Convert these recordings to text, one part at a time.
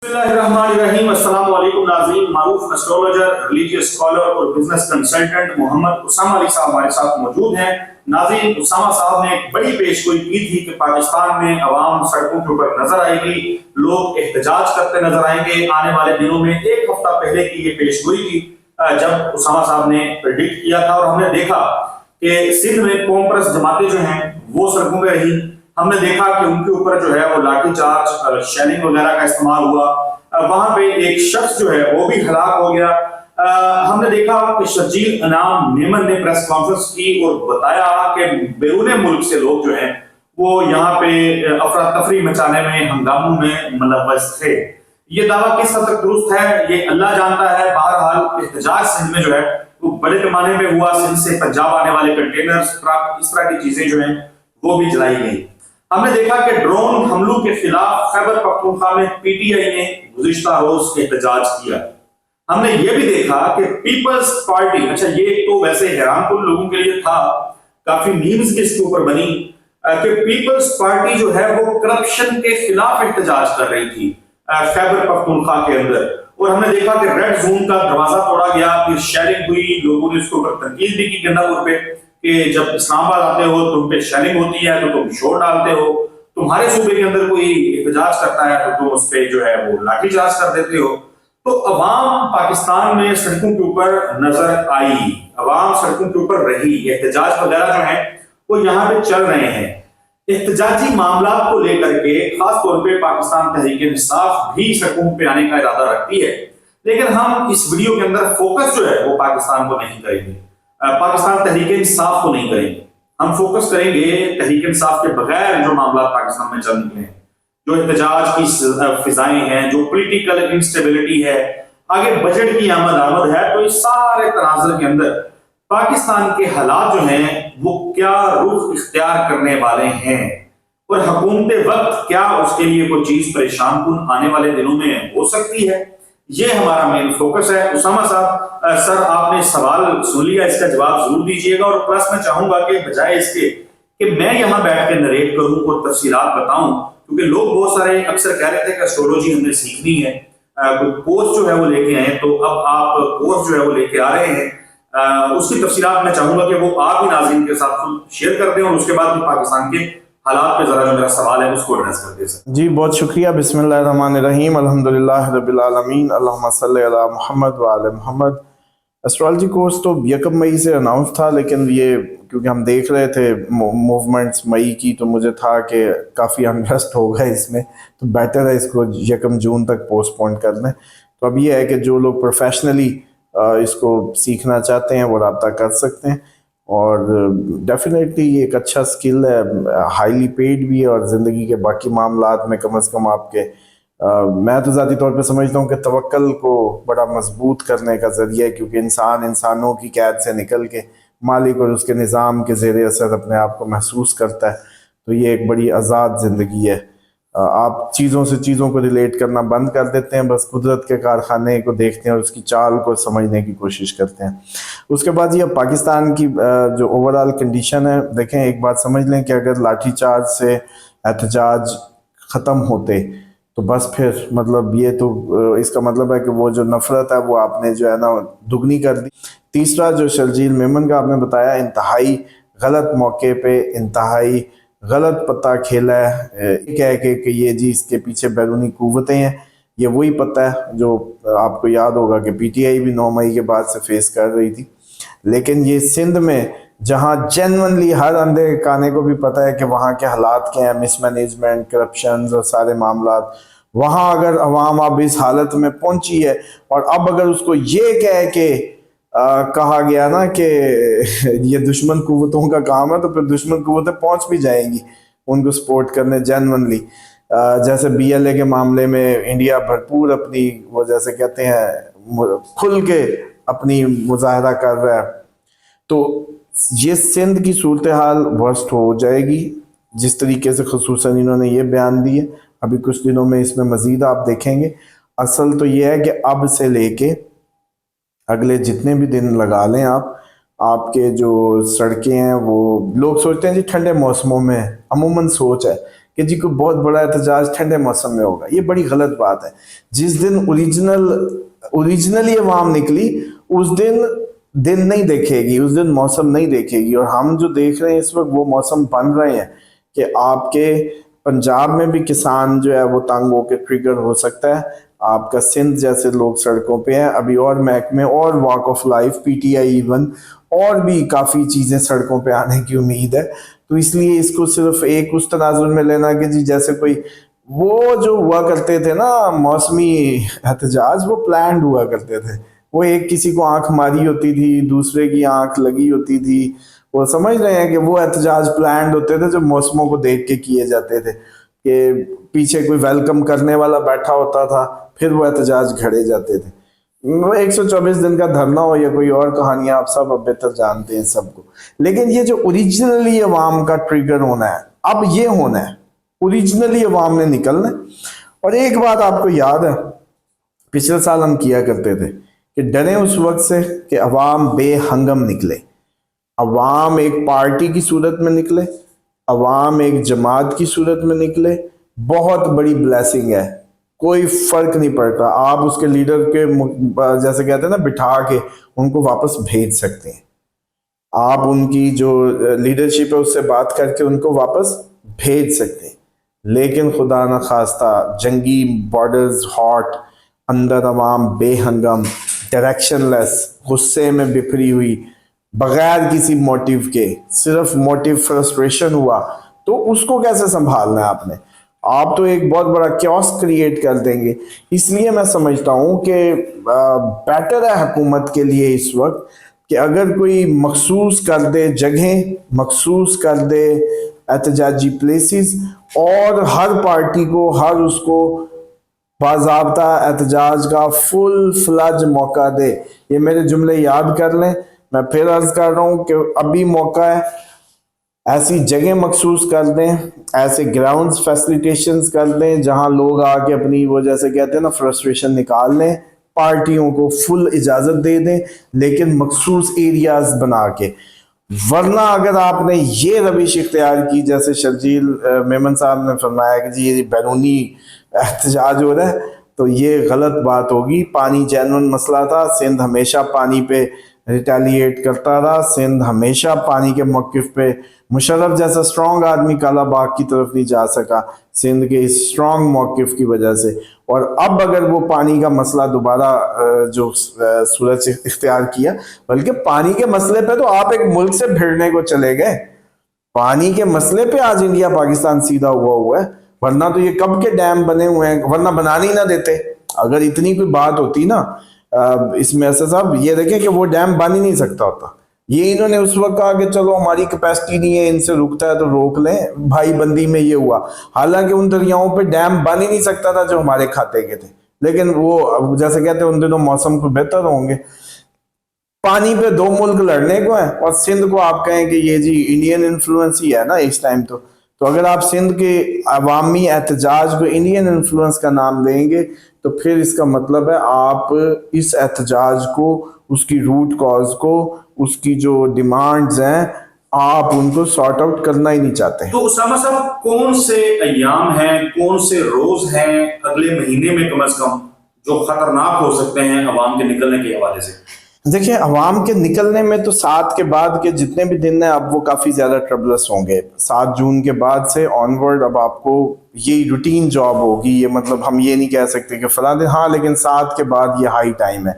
बिस्मिल्लाहिर्रहमानिर्रहीम। अस्सलाम वालेकुम नाज़रीन। मारूफ एस्ट्रोलॉजर, रिलीजियस स्कॉलर और बिजनेस कंसल्टेंट मोहम्मद उसामा अली साहब हमारे साथ मौजूद हैं। नाज़रीन, उसामा साहब ने एक बड़ी पेशगोई की थी कि पाकिस्तान में अवाम सड़कों के ऊपर नजर आएगी, लोग एहतजाज करते नजर आएंगे आने वाले दिनों में। एक हफ्ता पहले की ये पेशगोई थी जब उसामा साहब ने प्रेडिक्ट किया था, और हमने देखा कि सिंध में कॉम्प्रेस जमातें जो हैं वो सड़कों पर रही। हमने देखा कि उनके ऊपर जो है वो लाठीचार्ज, शेलिंग वगैरह का इस्तेमाल हुआ। वहां पे एक शख्स जो है वो भी हलाक हो गया। हमने देखा कि शर्जील इनाम मेमन ने प्रेस कॉन्फ्रेंस की और बताया कि बैरून मुल्क से लोग जो हैं वो यहाँ पे अफरा तफरी मचाने में, हंगामों में मुलव्वस थे। ये दावा किस हद तक दुरुस्त है ये अल्लाह जानता है। बहरहाल एहतजाज सिंध में जो है वो बड़े पैमाने में हुआ। सिंध से पंजाब आने वाले कंटेनर्स, ट्रक, इस तरह की चीजें जो हैं वो भी जलाई गई। हमने देखा कि ड्रोन हमलों के खिलाफ खैबर पख्तूनख्वा में पीटीआई ने गुज़िश्ता रोज एहतजाज किया। हमने ये भी देखा कि पीपल्स पार्टी, अच्छा ये तो वैसे हैरानकुन लोगों के लिए था, काफी मीम्स भी इसके ऊपर बनी कि पीपल्स पार्टी जो है वो करप्शन के खिलाफ एहतजाज कर रही थी खैबर पख्तूनख्वा के अंदर। और हमने देखा कि रेड जोन का दरवाजा तोड़ा गया, फिर शेयरिंग हुई, लोगों ने उसके ऊपर तनकीद भी की गंडापुर पे कि जब इस्लामाबाद आते हो तुम पे शेलिंग होती है तो तुम शोर डालते हो, तुम्हारे सूबे के अंदर कोई एहतजाज करता है तो तुम उस पे जो है वो लाठीचार्ज कर देते हो। तो अवाम पाकिस्तान में सड़कों के ऊपर नजर आई, अवाम सड़कों के ऊपर रही, एहतजाज वगैरह जो है वो यहाँ पे चल रहे हैं। एहतजाजी मामला को लेकर के खास तौर पे पाकिस्तान तहरीक इंसाफ भी सड़कों पे आने का इरादा रखती है, लेकिन हम इस वीडियो के अंदर फोकस जो है वो पाकिस्तान को नहीं करेंगे, पाकिस्तान तहरीक इंसाफ को नहीं करेंगे। हम फोकस करेंगे तहरीक इंसाफ के बगैर जो मामला पाकिस्तान में चल निकले हैं, जो एहतजाज की फिजाएं हैं, जो पॉलिटिकल इंस्टेबिलिटी है, आगे बजट की आमद है। तो इस सारे तनाज़ुर के अंदर पाकिस्तान के हालात जो हैं वो क्या रुख इख्तियार करने वाले हैं, और हुकूमत वक्त क्या उसके लिए कोई चीज परेशान कुन आने वाले दिनों में हो सकती है, ये हमारा मेन फोकस है। उसामा साहब, सर आपने सवाल सुन लिया, इसका जवाब जरूर दीजिएगा। और प्लस मैं चाहूंगा कि बजाय इसके कि मैं यहाँ बैठ के नरेट करूं और तफसीलात बताऊं, क्योंकि लोग बहुत सारे अक्सर कह रहे थे कि एस्ट्रोलॉजी हमने सीखनी है, कोई कोर्स जो है वो लेके आए, तो अब आप कोर्स जो है वो लेके आ रहे हैं, उसकी तफसीलात मैं चाहूंगा कि वो आप ही नाज़रीन के साथ शेयर कर दें, और उसके बाद भी पाकिस्तान के हालात पे जरा जो मेरा सवाल है उसको एड्रेस कर दे सर। जी बहुत शुक्रिया। बिस्मिल्लाहिर्रहमानिर्रहीम, अल्हम्दुलिल्लाह रब्बिल आलमीन, अल्लाहुम्मा सल्लि अला मुहम्मद व आले मुहम्मद। एस्ट्रोलॉजी कोर्स तो 1 मई से अनाउंस था, लेकिन ये क्योंकि हम देख रहे थे मूवमेंट्स मई की, तो मुझे था कि काफ़ी अनरेस्ट होगा इसमें, तो बेटर है इसको 1 जून तक पोस्टपोन कर दें। तो अब ये है कि जो लोग प्रोफेशनली इसको सीखना चाहते हैं वो रब्ता कर सकते हैं, और डेफिनेटली ये एक अच्छा स्किल है, हाईली पेड भी है, और ज़िंदगी के बाकी मामलात में कम से कम आपके मैं तो ज़ाती तौर पे समझता हूँ कि तवक्कल को बड़ा मजबूत करने का ज़रिया है, क्योंकि इंसान इंसानों की कैद से निकल के मालिक और उसके निज़ाम के ज़ेर असर अपने आप को महसूस करता है। तो ये एक बड़ी आज़ाद ज़िंदगी है। आप चीज़ों से चीज़ों को रिलेट करना बंद कर देते हैं, बस कुदरत के कारखाने को देखते हैं और उसकी चाल को समझने की कोशिश करते हैं। उसके बाद ये पाकिस्तान की जो ओवरऑल कंडीशन है, देखें एक बात समझ लें कि अगर लाठीचार्ज से एहतजाज ख़त्म होते तो बस फिर मतलब ये तो इसका मतलब है कि वो जो नफ़रत है वो आपने जो है ना दुगनी कर दी। तीसरा जो शर्जील मेमन का आपने बताया, इंतहाई गलत मौके पे इंतहाई गलत पता खेला है, कह के ये जी इसके पीछे बैरूनी कुव्वतें हैं। ये वही पता है जो आपको याद होगा कि पीटीआई भी 9 मई के बाद से फेस कर रही थी। लेकिन ये सिंध में जहाँ जेन्युइनली हर अंधे काने को भी पता है कि वहाँ के हालात क्या हैं, मिसमैनेजमेंट, करप्शन और सारे मामलात, वहाँ अगर अवाम अब इस हालत में पहुंची है, और अब अगर उसको ये कह के कहा गया ना कि ये दुश्मन कुव्वतों का काम है, तो फिर दुश्मन कुव्वतें पहुंच भी जाएंगी उनको सपोर्ट करने जेन्युइनली। जैसे बीएलए के मामले में इंडिया भरपूर अपनी वो जैसे कहते हैं खुल के अपनी मुजाहरा कर रहा है, तो ये सिंध की सूरत हाल वर्स्ट हो जाएगी जिस तरीके से खुसूसन इन्होंने ये बयान दिए। अभी कुछ दिनों में इसमें मजीद आप देखेंगे। असल तो ये है कि अब से लेके अगले जितने भी दिन लगा लें आप, आपके जो सड़कें हैं वो लोग सोचते हैं जी ठंडे मौसमों में, अमूमन सोच है کہ جی کوئی بہت بڑا احتجاج ٹھنڈے موسم میں ہوگا. یہ بڑی غلط بات ہے. جس دن اوریجنلی عوام نکلی اس دن نہیں دیکھے گی, اس دن موسم نہیں دیکھے گی. اور ہم جو دیکھ رہے ہیں اس وقت وہ موسم بن رہے ہیں کہ آپ کے پنجاب میں بھی کسان جو ہے وہ تنگ ہو کے ٹریگر ہو سکتا ہے. آپ کا سندھ جیسے لوگ سڑکوں پہ ہیں ابھی, اور محکمے اور walk of life P T I even اور بھی کافی چیزیں سڑکوں پہ آنے کی امید ہے. تو اس لیے اس کو صرف ایک اس تناظر میں لینا کہ جی جیسے کوئی وہ جو ہوا کرتے تھے نا موسمی احتجاج, وہ پلانڈ ہوا کرتے تھے. وہ ایک کسی کو آنکھ ماری ہوتی تھی, دوسرے کی آنکھ لگی ہوتی تھی. وہ سمجھ رہے ہیں کہ وہ احتجاج پلانڈ ہوتے تھے جو موسموں کو دیکھ کے کیے جاتے تھے, کہ پیچھے کوئی ویلکم کرنے والا بیٹھا ہوتا تھا, پھر وہ احتجاج گھڑے جاتے تھے. 124 دن کا دھرنا ہو یا کوئی اور کہانیاں آپ سب اب بہتر جانتے ہیں سب کو. لیکن یہ جو اوریجنلی عوام کا ٹریگر ہونا ہے, اب یہ ہونا ہے, اوریجنلی عوام نے نکلنا ہے. اور ایک بات آپ کو یاد ہے, پچھلے سال ہم کیا کرتے تھے کہ ڈرے اس وقت سے کہ عوام بے ہنگم نکلے, عوام ایک پارٹی کی صورت میں نکلے, عوام ایک جماعت کی صورت میں نکلے. بہت بڑی بلیسنگ ہے, کوئی فرق نہیں پڑتا. آپ اس کے لیڈر کے جیسے کہتے ہیں نا بٹھا کے ان کو واپس بھیج سکتے ہیں, آپ ان کی جو لیڈرشپ ہے اس سے بات کر کے ان کو واپس بھیج سکتے ہیں. لیکن خدا نہ خواستہ جنگی بارڈرز ہاٹ, اندر عوام بے ہنگم, ڈائریکشن لیس, غصے میں بکھری ہوئی, بغیر کسی موٹیو کے, صرف موٹیو فرسٹریشن ہوا, تو اس کو کیسے سنبھالنا ہے آپ نے؟ آپ تو ایک بہت بڑا کیوس کریٹ کر دیں گے. اس لیے میں سمجھتا ہوں کہ بیٹر ہے حکومت کے لیے اس وقت کہ اگر کوئی مخصوص کر دے جگہیں, مخصوص کر دے احتجاجی پلیسز, اور ہر پارٹی کو, ہر اس کو باضابطہ احتجاج کا فل فلج موقع دے. یہ میرے جملے یاد کر لیں, میں پھر عرض کر رہا ہوں کہ ابھی موقع ہے. ایسی جگہ مخصوص کر دیں, ایسے گراؤنڈز فیسیلیٹیشنز کر دیں جہاں لوگ آ کے اپنی وہ جیسے کہتے ہیں نا فرسٹریشن نکال لیں. پارٹیوں کو فل اجازت دے دیں لیکن مخصوص ایریاز بنا کے. ورنہ اگر آپ نے یہ روش اختیار کی جیسے شرجیل میمن صاحب نے فرمایا کہ جی یہ بیرونی احتجاج ہو رہا ہے, تو یہ غلط بات ہوگی. پانی جینون مسئلہ تھا, سندھ ہمیشہ پانی پہ ریٹیلیٹ کرتا رہا, سندھ ہمیشہ پانی کے موقف پہ, مشرف جیسا اسٹرانگ آدمی کالا باغ کی طرف نہیں جا سکا سندھ کے اس اسٹرانگ موقف کی وجہ سے. اور اب اگر وہ پانی کا مسئلہ دوبارہ جو صورت سے اختیار کیا, بلکہ پانی کے مسئلے پہ تو آپ ایک ملک سے بھیڑنے کو چلے گئے, پانی کے مسئلے پہ آج انڈیا پاکستان سیدھا ہوا ہے. ورنہ تو یہ کب کے ڈیم بنے ہوئے ہیں, ورنہ بنانے ہی نہ دیتے. اگر اتنی کوئی بات ہوتی نا اس میں ایسا صاحب, یہ دیکھیں کہ وہ ڈیم بن ہی نہیں سکتا ہوتا. یہ انہوں نے اس وقت کہا کہ چلو ہماری کیپیسٹی نہیں ہے, ان سے رکتا ہے تو روک لیں, بھائی بندی میں یہ ہوا. حالانکہ ان دریاؤں پہ ڈیم بن ہی نہیں سکتا تھا جو ہمارے کھاتے کے تھے. لیکن وہ جیسے کہتے ہیں ان دنوں موسم کو بہتر ہوں گے, پانی پہ دو ملک لڑنے کو ہیں, اور سندھ کو آپ کہیں کہ یہ جی انڈین انفلوئنس ہی ہے نا اس ٹائم. تو اگر آپ سندھ کے عوامی احتجاج کو انڈین انفلوئنس کا نام دیں گے تو پھر اس کا مطلب ہے آپ اس احتجاج کو, اس کی روٹ کاز کو, اس کی جو ڈیمانڈز ہیں, آپ ان کو سارٹ آؤٹ کرنا ہی نہیں چاہتے. تو اسامہ صاحب کون سے ایام ہیں, کون سے روز ہیں اگلے مہینے میں کم از کم جو خطرناک ہو سکتے ہیں عوام کے نکلنے کے حوالے سے؟ دیکھیں عوام کے نکلنے میں تو 7 کے بعد کے جتنے بھی دن ہیں اب وہ کافی زیادہ ٹربلس ہوں گے. 7 جون کے بعد سے آنورڈ اب آپ کو یہ روٹین جاب ہوگی. یہ مطلب ہم یہ نہیں کہہ سکتے کہ فلاں دن, ہاں لیکن 7 کے بعد یہ ہائی ٹائم ہے.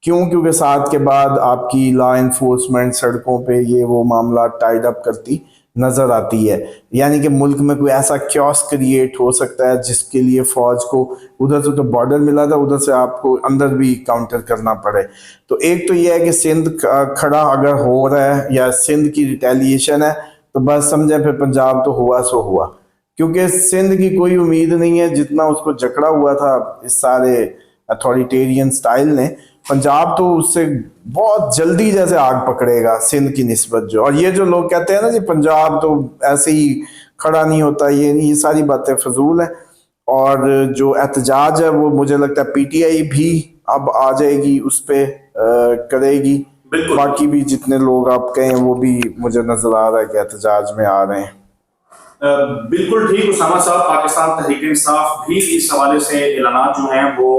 کیوں؟ کیونکہ 7 کے بعد آپ کی لا انفورسمنٹ سڑکوں پہ یہ وہ معاملات ٹائڈ اپ کرتی نظر آتی ہے. یعنی کہ ملک میں کوئی ایسا کیوس کریٹ ہو سکتا ہے جس کے لیے فوج کو ادھر سے تو بارڈر ملا تھا, ادھر سے آپ کو اندر بھی کاؤنٹر کرنا پڑے. تو ایک تو یہ ہے کہ سندھ کھڑا اگر ہو رہا ہے یا سندھ کی ریٹیلیشن ہے تو بس سمجھیں پھر پنجاب تو ہوا سو ہوا, کیونکہ سندھ کی کوئی امید نہیں ہے. جتنا اس کو جکڑا ہوا تھا اس سارے اتھارٹیرین سٹائل نے, پنجاب تو اس سے بہت جلدی جیسے آگ پکڑے گا سندھ کی نسبت جو. اور یہ جو لوگ کہتے ہیں نا جی پنجاب تو ایسے ہی کھڑا نہیں ہوتا, یہ ساری باتیں فضول ہیں. اور جو احتجاج ہے وہ مجھے لگتا ہے پی ٹی آئی بھی اب آ جائے گی, اس پہ کرے گی. باقی بھی جتنے لوگ آپ کہیں وہ بھی مجھے نظر آ رہا ہے کہ احتجاج میں آ رہے ہیں. بالکل ٹھیک اسامہ صاحب، پاکستان تحریک انصاف بھی اس حوالے سے اعلانات جو ہیں وہ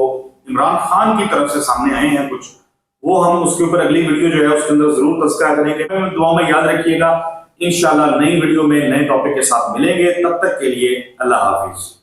عمران خان کی طرف سے سامنے آئے ہیں کچھ، وہ ہم اس کے اوپر اگلی ویڈیو جو ہے اس کے اندر ضرور تذکرہ کریں گے۔ دعا میں یاد رکھیے گا، انشاءاللہ نئی ویڈیو میں نئے ٹاپک کے ساتھ ملیں گے، تب تک کے لیے اللہ حافظ۔